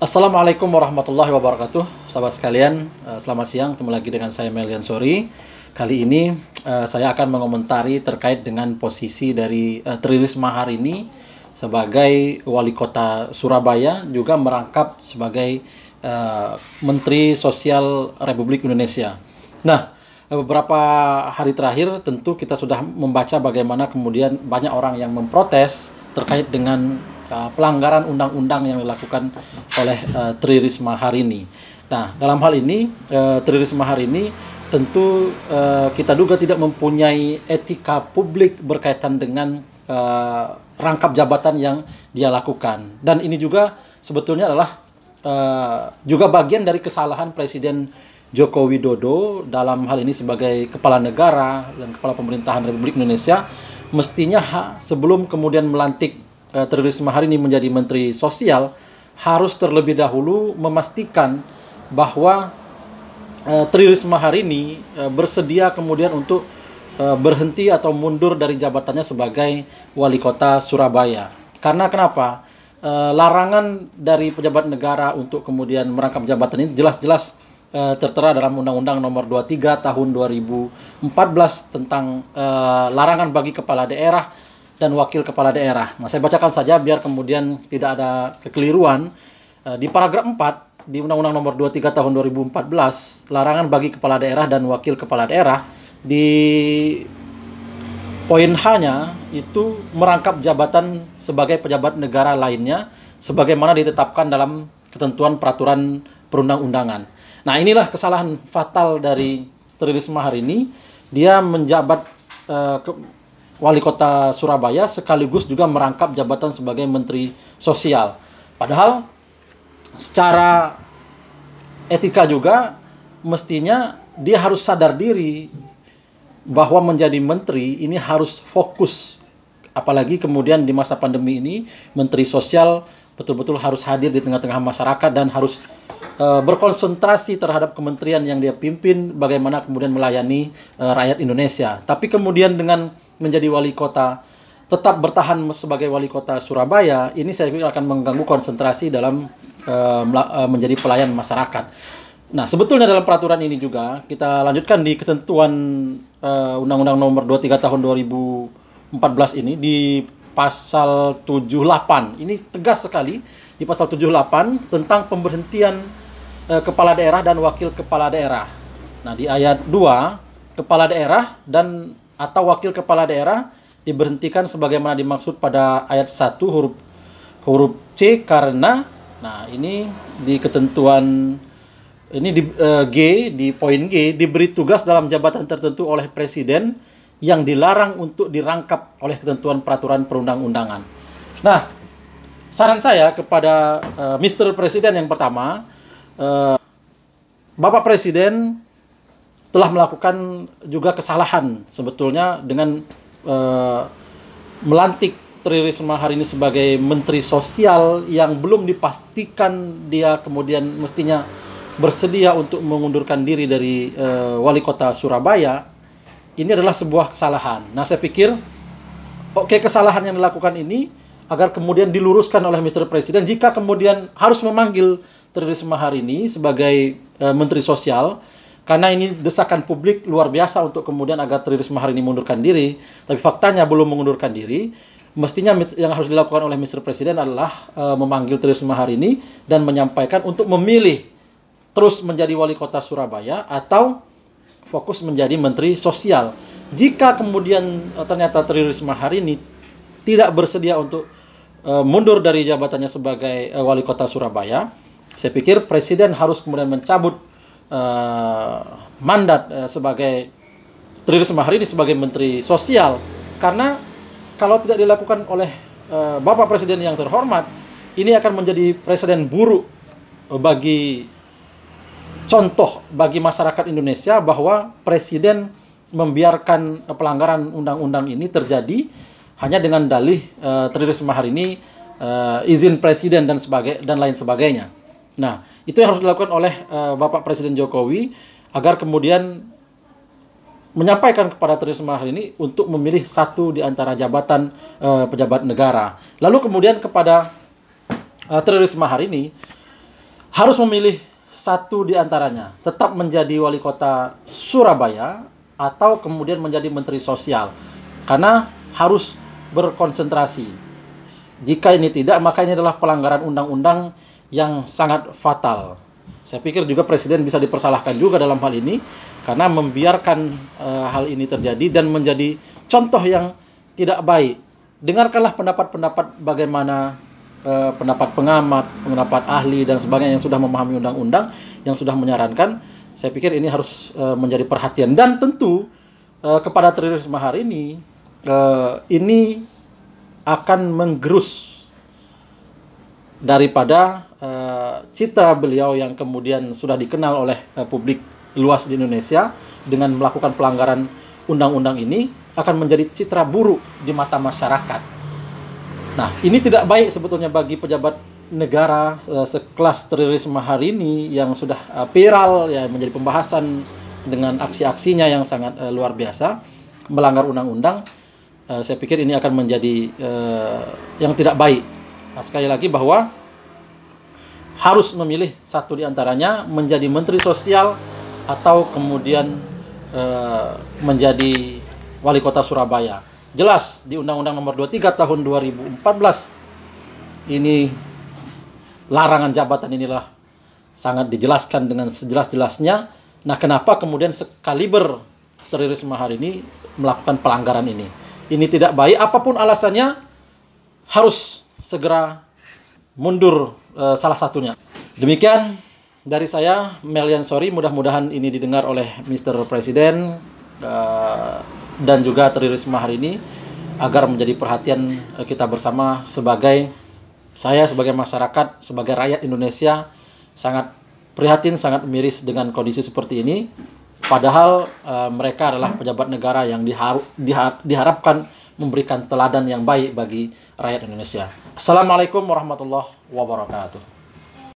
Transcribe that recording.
Assalamualaikum warahmatullahi wabarakatuh, sahabat sekalian. Selamat siang, ketemu lagi dengan saya Melian Sori. Kali ini saya akan mengomentari terkait dengan posisi dari Tri Risma hari ini sebagai wali kota Surabaya, juga merangkap sebagai Menteri Sosial Republik Indonesia. Nah, beberapa hari terakhir tentu kita sudah membaca bagaimana kemudian banyak orang yang memprotes terkait dengan pelanggaran undang-undang yang dilakukan oleh Tri Risma hari ini. Nah, dalam hal ini Tri Risma hari ini tentu kita duga tidak mempunyai etika publik berkaitan dengan rangkap jabatan yang dia lakukan. Dan ini juga sebetulnya adalah juga bagian dari kesalahan Presiden Joko Widodo dalam hal ini sebagai kepala negara dan kepala pemerintahan Republik Indonesia. Mestinya sebelum kemudian melantik Tri Risma hari ini menjadi Menteri Sosial, harus terlebih dahulu memastikan bahwa Tri Risma hari ini bersedia kemudian untuk berhenti atau mundur dari jabatannya sebagai wali kota Surabaya. Karena kenapa? Larangan dari pejabat negara untuk kemudian merangkap jabatan ini jelas-jelas tertera dalam Undang-Undang Nomor 23 Tahun 2014 tentang larangan bagi kepala daerah dan wakil kepala daerah. Nah, saya bacakan saja biar kemudian tidak ada kekeliruan. Di paragraf 4 di Undang-Undang Nomor 23 Tahun 2014, larangan bagi kepala daerah dan wakil kepala daerah, di poin H-nya itu merangkap jabatan sebagai pejabat negara lainnya sebagaimana ditetapkan dalam ketentuan peraturan perundang-undangan. Nah, inilah kesalahan fatal dari Tri Risma hari ini. Dia menjabat wali kota Surabaya sekaligus juga merangkap jabatan sebagai Menteri Sosial. Padahal secara etika juga mestinya dia harus sadar diri bahwa menjadi menteri ini harus fokus. Apalagi kemudian di masa pandemi ini Menteri Sosial betul-betul harus hadir di tengah-tengah masyarakat dan harus berkonsentrasi terhadap kementerian yang dia pimpin, bagaimana kemudian melayani rakyat Indonesia. Tapi kemudian dengan menjadi wali kota, tetap bertahan sebagai wali kota Surabaya, ini saya pikir akan mengganggu konsentrasi dalam menjadi pelayan masyarakat. Nah, sebetulnya dalam peraturan ini juga, kita lanjutkan di ketentuan Undang-Undang Nomor 23 Tahun 2014 ini, di pasal 78, ini tegas sekali, di pasal 78 tentang pemberhentian kepala daerah dan wakil kepala daerah. Nah, di ayat 2, kepala daerah dan atau wakil kepala daerah diberhentikan sebagaimana dimaksud pada ayat 1 huruf C karena, nah ini di ketentuan ini di di poin G, diberi tugas dalam jabatan tertentu oleh presiden yang dilarang untuk dirangkap oleh ketentuan peraturan perundang-undangan. Nah, saran saya kepada Mr. Presiden yang pertama, Bapak Presiden telah melakukan juga kesalahan sebetulnya dengan melantik Tri Risma hari ini sebagai Menteri Sosial yang belum dipastikan dia kemudian mestinya bersedia untuk mengundurkan diri dari wali kota Surabaya. Ini adalah sebuah kesalahan. Nah, saya pikir kesalahan yang dilakukan ini agar kemudian diluruskan oleh Mr. Presiden jika kemudian harus memanggil Tri Risma hari ini sebagai Menteri Sosial, karena ini desakan publik luar biasa untuk kemudian agar Tri Risma hari ini mengundurkan diri, tapi faktanya belum mengundurkan diri. Mestinya yang harus dilakukan oleh Mr. Presiden adalah memanggil Tri Risma hari ini dan menyampaikan untuk memilih terus menjadi wali kota Surabaya atau fokus menjadi Menteri Sosial. Jika kemudian ternyata Tri Risma hari ini tidak bersedia untuk mundur dari jabatannya sebagai wali kota Surabaya, saya pikir Presiden harus kemudian mencabut mandat sebagai Tri Risma hari ini sebagai Menteri Sosial. Karena kalau tidak dilakukan oleh Bapak Presiden yang terhormat, ini akan menjadi presiden buruk bagi masyarakat Indonesia bahwa Presiden membiarkan pelanggaran undang-undang ini terjadi hanya dengan dalih Tri Risma hari ini izin Presiden dan lain sebagainya. Nah, itu yang harus dilakukan oleh Bapak Presiden Jokowi agar kemudian menyampaikan kepada Tri Risma hari ini untuk memilih satu di antara jabatan pejabat negara. Lalu kemudian kepada Tri Risma hari ini, harus memilih satu di antaranya, tetap menjadi wali kota Surabaya atau kemudian menjadi menteri sosial. Karena harus berkonsentrasi. Jika ini tidak, maka ini adalah pelanggaran undang-undang yang sangat fatal. Saya pikir juga Presiden bisa dipersalahkan juga dalam hal ini karena membiarkan hal ini terjadi dan menjadi contoh yang tidak baik. Dengarkanlah pendapat-pendapat bagaimana pendapat pengamat, pendapat ahli dan sebagainya yang sudah memahami undang-undang, yang sudah menyarankan. Saya pikir ini harus menjadi perhatian. Dan tentu kepada Tri Risma hari ini akan menggerus daripada citra beliau yang kemudian sudah dikenal oleh publik luas di Indonesia dengan melakukan pelanggaran undang-undang ini, akan menjadi citra buruk di mata masyarakat. Nah, ini tidak baik sebetulnya bagi pejabat negara sekelas Tri Risma hari ini yang sudah viral ya, menjadi pembahasan dengan aksi-aksinya yang sangat luar biasa, melanggar undang-undang. Saya pikir ini akan menjadi yang tidak baik. Nah, sekali lagi bahwa harus memilih satu di antaranya, menjadi menteri sosial atau kemudian menjadi wali kota Surabaya. Jelas di Undang-Undang Nomor 23 Tahun 2014 ini larangan jabatan inilah sangat dijelaskan dengan sejelas-jelasnya. Nah, kenapa kemudian sekaliber Tri Risma hari ini melakukan pelanggaran ini? Ini tidak baik, apapun alasannya harus segera mundur salah satunya. Demikian dari saya, Melian Sorry, mudah-mudahan ini didengar oleh Mr. Presiden dan juga Tri Risma hari ini agar menjadi perhatian kita bersama sebagai masyarakat, sebagai rakyat Indonesia sangat prihatin, sangat miris dengan kondisi seperti ini. Padahal mereka adalah pejabat negara yang diharapkan memberikan teladan yang baik bagi rakyat Indonesia. Assalamualaikum warahmatullahi wabarakatuh.